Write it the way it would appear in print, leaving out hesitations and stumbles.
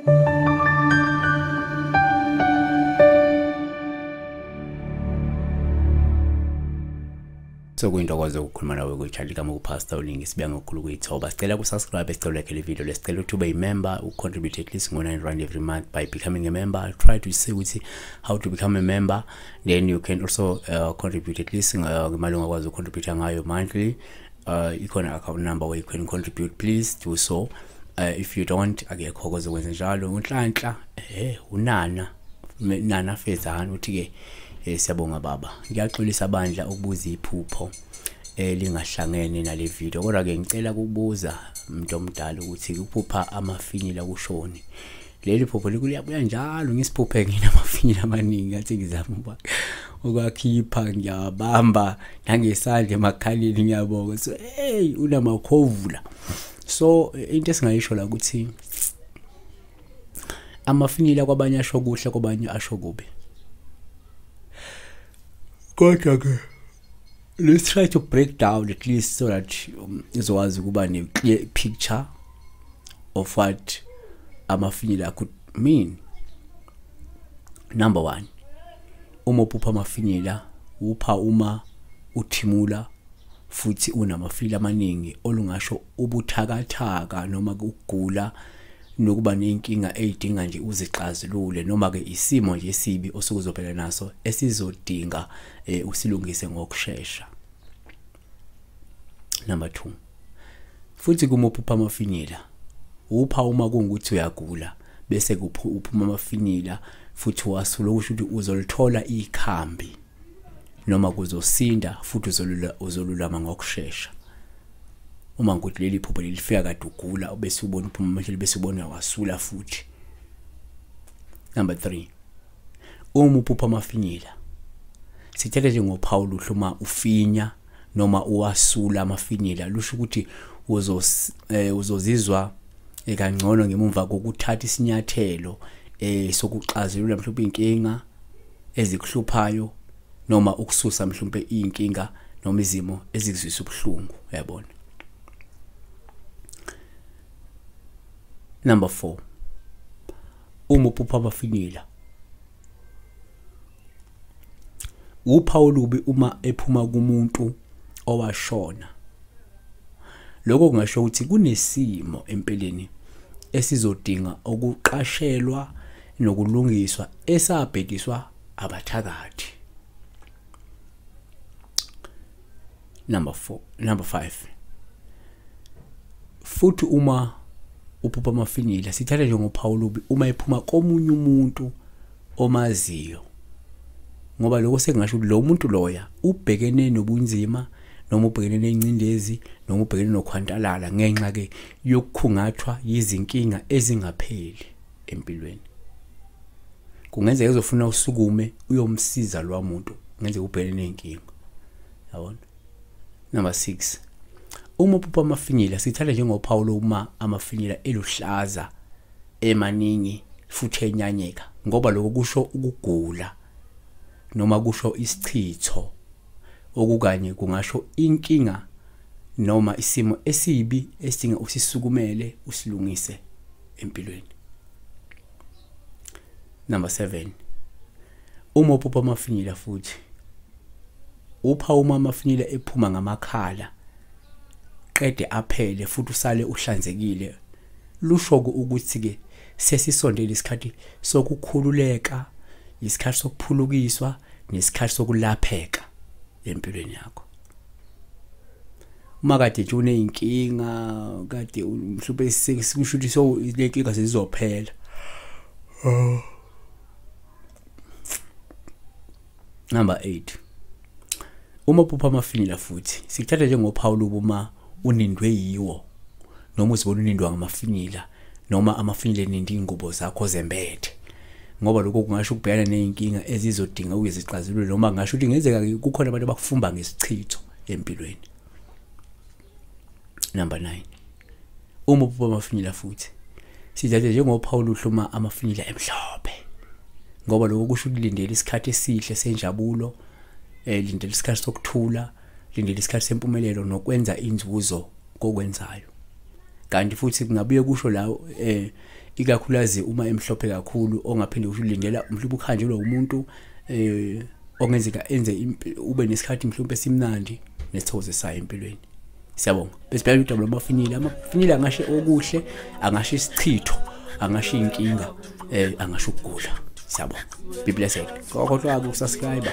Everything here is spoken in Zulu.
So kuyinto kwaze ukukhuluma nawe kuyitshali kama kupastor ulingi sibanga ukukhulu kuyithoba sicela kusubscribe sicela like le video lesicela to be a member ucontribute at least ngo-9 every month by becoming a member. I'll try to see with how to become a member, then you can also contribute at least ngemali ongakwazi ucontribute ngayo monthly. Ikhona account number where you can contribute, please do so. If you don't akekho koze kwenza njalo unhlanhla unana fezana uthi ke siyabonga baba, ngiyaxolisa abandla ukubuza iphupho lingahlangene nale video, kodwa ke ngicela ukubuza umuntu omdala ukuthi ukuphupha amafinyila kushoni. Leli phupho likuyabuya njalo ngisiphuphe ngina amafinyila amaningi athi ngizama ukwakhipha ngiyabamba nangesandla emakhaleni ngiyabonga. So hey unamakhovula. So into esingayisho la ukuthi amafinyila kwabanye asho kuhle kwabanye asho kubi. Kodwa let's try to break down at least so that izokwazi ukuba ne clear picture of what amafinyila could mean. Number 1, uma uphupha amafinyila upha uma uthimula futhi unamafinyila amaningi olungasho ubuthakathaka noma ukugula nokuba nenkinga eyidinga nje uzixazulule, noma ke isimo nje esibi osukuzobhekana naso esizodinga usilungise ngokusheshsha. Number 2, futhi kuma uphupha amafinyila upha uma kungukuthi uyagula bese uphuma amafinyila futhi wasula ukusho ukuthi uzolithola ikhambi noma kuzosinda futhi uzolulama ngokusheshsha. Uma ukuthi leli phupho lifika kade ugula bese ubona uphuma amafinyila bese ubona wasula futhi. Number 3, uma uphupha amafinyila sithethe nje ngoPaul uhluma ufinya noma uwasula amafinyila, lusho ukuthi uzozizwa ekangcono ngemumva kokuthatha isinyathelo sokuxazulula mhlawumbe inkinga ezikuhluphayo noma ukususa mhlawumbe inkinga noma izimo ezikuzwisa ubuhlungu, uyabona. Number 4, uma uphupha amafinyila upha olubi uma ephuma kumuntu owashona. Lokho kungasho ukuthi kunesimo empeleni esizodinga ukuqashelwa nokulungiswa esabhekiswa abathakathi. Number 5, futhi uma uphupha amafinyila sithatha nje ngoPaul uma ephuma komunye umuntu omaziyo, ngoba lokho sekungasho ukuthi lo muntu loya ubhekene nobunzima noma ubhekene nencindezi noma ubhekene nokhwantalala ngenxa ke yokukhungathwa yizinkinga ezingapheli empilweni. Kungenzeka ezofuna usukume uyomsiza lo muntu, kungenzeka ubhekene nenkinga, yabona. Number 6, uma uphupha amafinyila sithatha njengoPaul uma amafinyila eluhlaza emaningi futhi enyanyeka, ngoba lokho kusho ukugula noma kusho isichitho okukanye kungasho inkinga noma isimo esibi esidinga usisukumele usilungise empilweni. Number 7, uma uphupha amafinyila futhi upha uma amafinyila ephuma ngamakhala qede aphele futhi usale uhlanzekile, lusho ukuthi ke sesisondele isikhathi sokukhululeka, isikhathi sokuphulukiswa nesikhathi sokulapheka empilweni yakho. Uma kade ujune inkinga kade mhlawumbe sikusho ukuthi so le nkinga sezizophela. Number 8, uma uphupha amafinyila futhi sikuthatha njengoPaul uma unindwe yiwo noma uzibona unindwa ngamafinyila noma amafinyila enindi ingubo zakho zembethe, ngoba lokho kungasho ukubhekana nezinkinga ezizodinga ukuzixazulula noma ngasho ukuthi ngenzeka kukhona abantu abakufumba ngesichitho empilweni. Number 9, uma uphupha amafinyila futhi sithathe njengoPaul uhluma amafinyila emhlophe, ngoba lokho kusho ukulindela isikhathi esihle senjabulo, lindela isikhathi sokuthula, lindela isikhathi sempumelelo nokwenza inzuzo kokwenzayo. Kanti futhi kungabuye kusho la ikakhulukazi uma emhlophe kakhulu ongaphinde ulindela mhlawumbe ukhanjelwa umuntu ongenzeka enze ube nesikhathi mhlawumbe simnandi nesithokozisayo empilweni. Siyabonga. Besibheka udaba lwamafinyila. Amafinyila angasho okuhle, angasho isichitho, angasho inkinga, angasho ukugula. Siyabonga. Be blessed. Kokhohlwa ukusubscribe.